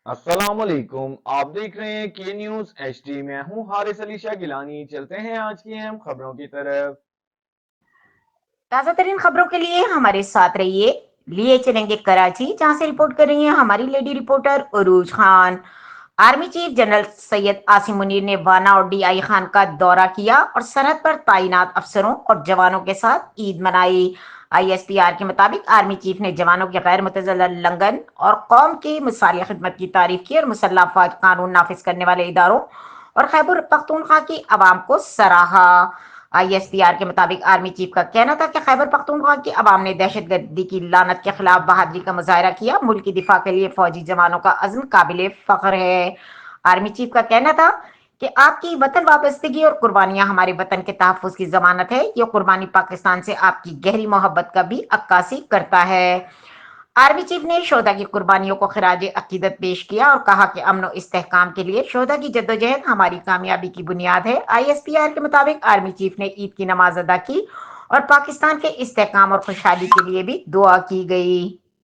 अस्सलाम वालेकुम। आप देख रहे हैं के न्यूज एचडी। मैं हूं हारिस अली शाह गिलानी। चलते हैं आज की अहम खबरों की तरफ। ताजा तरीन खबरों के लिए हमारे साथ रहिए। लिए चलेंगे कराची, जहां से रिपोर्ट कर रही हैं हमारी lady reporter Urooj Khan. Army chief general Syed Asim Munir ने वाना और डीआई खान का दौरा किया और सरहद पर तैनात अफसरों और जवानों के साथ ईद मनाई। आईएसपीआर के मुताबिक आर्मी चीफ ने जवानों के गैर मुतज़ल्लल लंघन और कौम की मिसाली खिदमत की तारीफ की और मुसल्लह अफवाज कानून नाफिज करने वाले इदारों और खैबर पख्तूनख्वा की आवाम को सराहा। आईएसपीआर के मुताबिक आर्मी चीफ का कहना था कि खैबर पख्तूनख्वा की आवाम ने दहशतगर्दी की लानत के खिलाफ बहादुरी का मुजाहरा किया। मुल्क की दिफा के लिए फौजी जवानों का अज़्म काबिल फख्र है। आर्मी चीफ का कहना था कि आपकी वतन वाबस्तगी और कुर्बानियां हमारे वतन के तहफ़्फ़ुज़ की जमानत है। ये कुर्बानी पाकिस्तान से आपकी गहरी मोहब्बत का भी अक्कासी करता है। आर्मी चीफ ने शोधा की कुर्बानियों को खिराज अकीदत पेश किया और कहा कि अमन और इस्तेहकाम के लिए शोधा की जद्दोजहद हमारी कामयाबी की बुनियाद है। आईएसपीआर के मुताबिक आर्मी चीफ ने ईद की नमाज अदा की और पाकिस्तान के इस्तेहकाम और खुशहाली के लिए भी दुआ की गई।